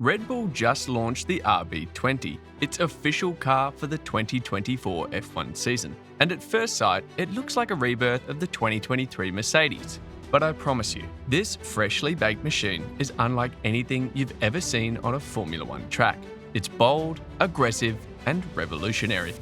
Red Bull just launched the RB20, its official car for the 2024 F1 season, and at first sight, it looks like a rebirth of the 2023 Mercedes. But I promise you, this freshly baked machine is unlike anything you've ever seen on a Formula One track. It's bold, aggressive, and revolutionary.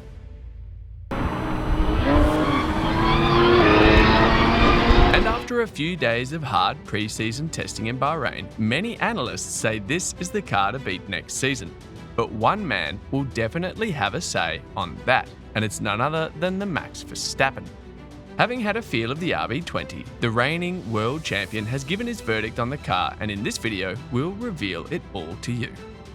And after a few days of hard pre-season testing in Bahrain, many analysts say this is the car to beat next season. But one man will definitely have a say on that, and it's none other than the Max Verstappen. Having had a feel of the RB20, the reigning world champion has given his verdict on the car, and in this video, we'll reveal it all to you.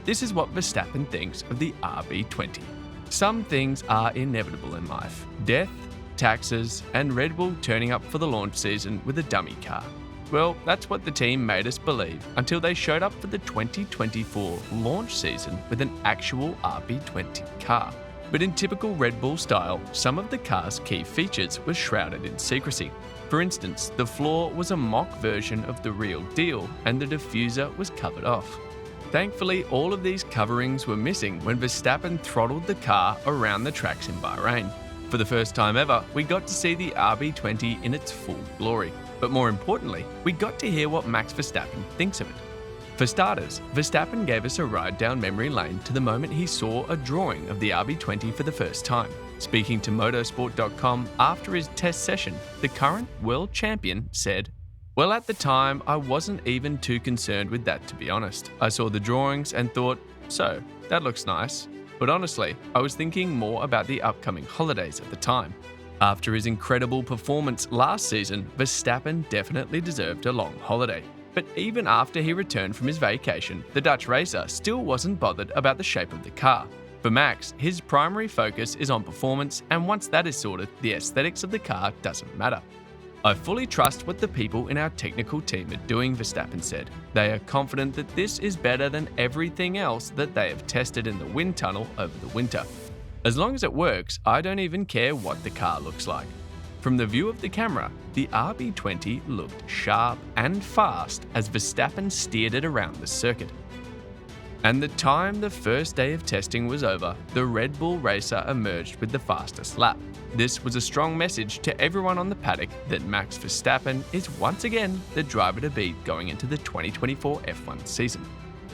This is what Verstappen thinks of the RB20. Some things are inevitable in life: death, taxes, and Red Bull turning up for the launch season with a dummy car. Well, that's what the team made us believe until they showed up for the 2024 launch season with an actual RB20 car. But in typical Red Bull style, some of the car's key features were shrouded in secrecy. For instance, the floor was a mock version of the real deal and the diffuser was covered off. Thankfully, all of these coverings were missing when Verstappen throttled the car around the tracks in Bahrain. For the first time ever, we got to see the RB20 in its full glory. But more importantly, we got to hear what Max Verstappen thinks of it. For starters, Verstappen gave us a ride down memory lane to the moment he saw a drawing of the RB20 for the first time. Speaking to motorsport.com after his test session, the current world champion said, "Well, at the time, I wasn't even too concerned with that, to be honest. I saw the drawings and thought, so, that looks nice. But honestly, I was thinking more about the upcoming holidays at the time." After his incredible performance last season, Verstappen definitely deserved a long holiday. But even after he returned from his vacation, the Dutch racer still wasn't bothered about the shape of the car. For Max, his primary focus is on performance, and once that is sorted, the aesthetics of the car doesn't matter. "I fully trust what the people in our technical team are doing," Verstappen said. "They are confident that this is better than everything else that they have tested in the wind tunnel over the winter. As long as it works, I don't even care what the car looks like." From the view of the camera, the RB20 looked sharp and fast as Verstappen steered it around the circuit. And the time the first day of testing was over, the Red Bull racer emerged with the fastest lap. This was a strong message to everyone on the paddock that Max Verstappen is once again the driver to beat going into the 2024 F1 season.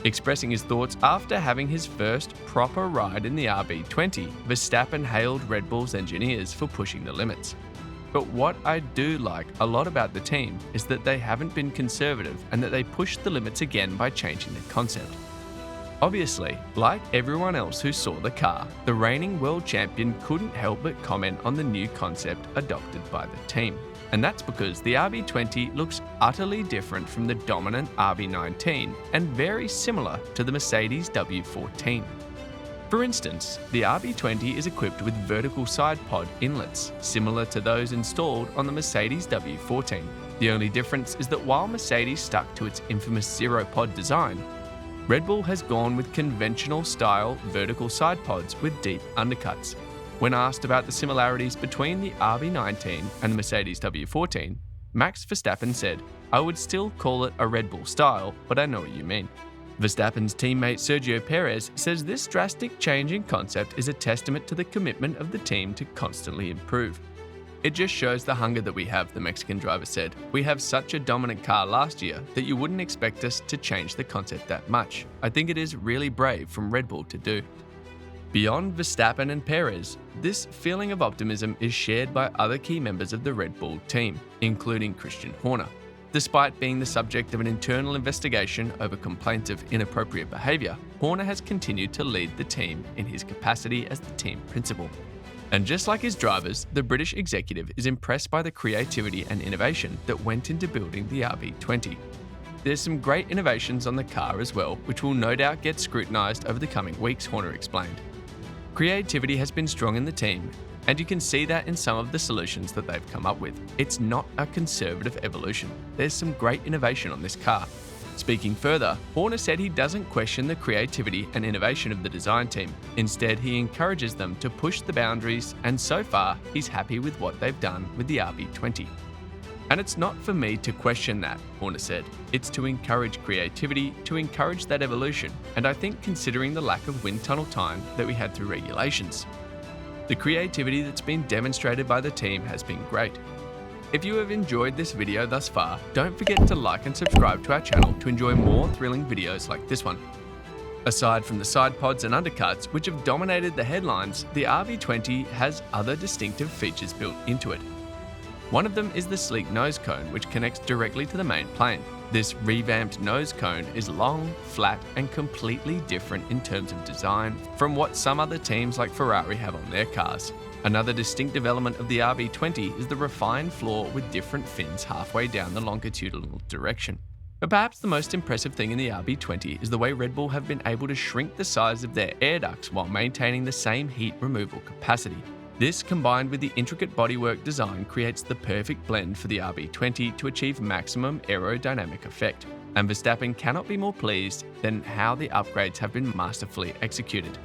Expressing his thoughts after having his first proper ride in the RB20, Verstappen hailed Red Bull's engineers for pushing the limits. But what I do like a lot about the team is that they haven't been conservative and that they pushed the limits again by changing the concept. Obviously, like everyone else who saw the car, the reigning world champion couldn't help but comment on the new concept adopted by the team. And that's because the RB20 looks utterly different from the dominant RB19 and very similar to the Mercedes W14. For instance, the RB20 is equipped with vertical side pod inlets, similar to those installed on the Mercedes W14. The only difference is that while Mercedes stuck to its infamous zero pod design, Red Bull has gone with conventional style vertical side pods with deep undercuts. When asked about the similarities between the RB19 and the Mercedes W14, Max Verstappen said, "I would still call it a Red Bull style, but I know what you mean." Verstappen's teammate Sergio Perez says this drastic change in concept is a testament to the commitment of the team to constantly improve. "It just shows the hunger that we have," the Mexican driver said. "We have such a dominant car last year that you wouldn't expect us to change the concept that much. I think it is really brave from Red Bull to do." Beyond Verstappen and Perez, this feeling of optimism is shared by other key members of the Red Bull team, including Christian Horner. Despite being the subject of an internal investigation over complaints of inappropriate behaviour, Horner has continued to lead the team in his capacity as the team principal. And just like his drivers, the British executive is impressed by the creativity and innovation that went into building the RB20. There's some great innovations on the car as well, which will no doubt get scrutinised over the coming weeks, Horner explained. Creativity has been strong in the team, and you can see that in some of the solutions that they've come up with. It's not a conservative evolution. There's some great innovation on this car. Speaking further, Horner said he doesn't question the creativity and innovation of the design team. Instead, he encourages them to push the boundaries, and so far, he's happy with what they've done with the RB20. And it's not for me to question that, Horner said. It's to encourage creativity, to encourage that evolution, and I think considering the lack of wind tunnel time that we had through regulations. The creativity that's been demonstrated by the team has been great. If you have enjoyed this video thus far, don't forget to like and subscribe to our channel to enjoy more thrilling videos like this one. Aside from the side pods and undercuts, which have dominated the headlines, the RB20 has other distinctive features built into it. One of them is the sleek nose cone, which connects directly to the main plane. This revamped nose cone is long, flat, and completely different in terms of design from what some other teams like Ferrari have on their cars. Another distinctive element of the RB20 is the refined floor with different fins halfway down the longitudinal direction. But perhaps the most impressive thing in the RB20 is the way Red Bull have been able to shrink the size of their air ducts while maintaining the same heat removal capacity. This, combined with the intricate bodywork design, creates the perfect blend for the RB20 to achieve maximum aerodynamic effect. And Verstappen cannot be more pleased than how the upgrades have been masterfully executed.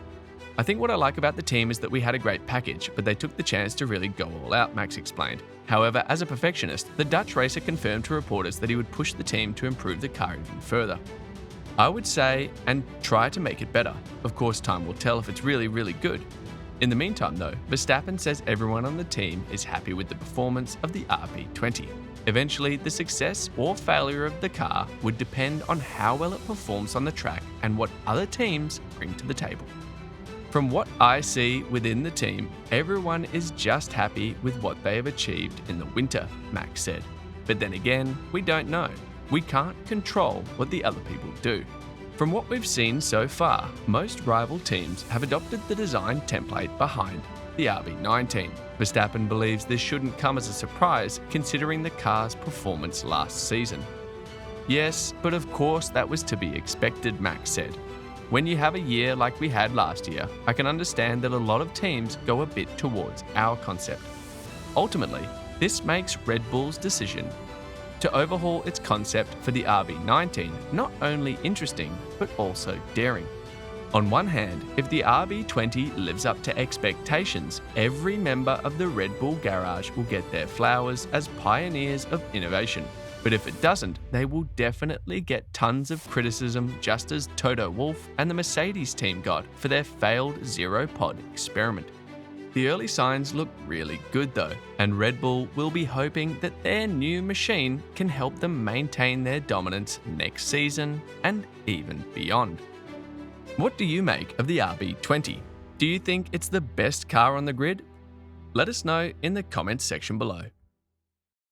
I think what I like about the team is that we had a great package, but they took the chance to really go all out, Max explained. However, as a perfectionist, the Dutch racer confirmed to reporters that he would push the team to improve the car even further. I would say, and try to make it better. Of course, time will tell if it's really, really good. In the meantime though, Verstappen says everyone on the team is happy with the performance of the RB20. Eventually, the success or failure of the car would depend on how well it performs on the track and what other teams bring to the table. From what I see within the team, everyone is just happy with what they have achieved in the winter, Max said. But then again, we don't know. We can't control what the other people do. From what we've seen so far, most rival teams have adopted the design template behind the RB19. Verstappen believes this shouldn't come as a surprise considering the car's performance last season. Yes, but of course that was to be expected, Max said. When you have a year like we had last year, I can understand that a lot of teams go a bit towards our concept. Ultimately, this makes Red Bull's decision to overhaul its concept for the RB19 not only interesting, but also daring. On one hand, if the RB20 lives up to expectations, every member of the Red Bull garage will get their flowers as pioneers of innovation. But if it doesn't, they will definitely get tons of criticism, just as Toto Wolff and the Mercedes team got for their failed zero-pod experiment. The early signs look really good though, and Red Bull will be hoping that their new machine can help them maintain their dominance next season and even beyond. What do you make of the RB20? Do you think it's the best car on the grid? Let us know in the comments section below.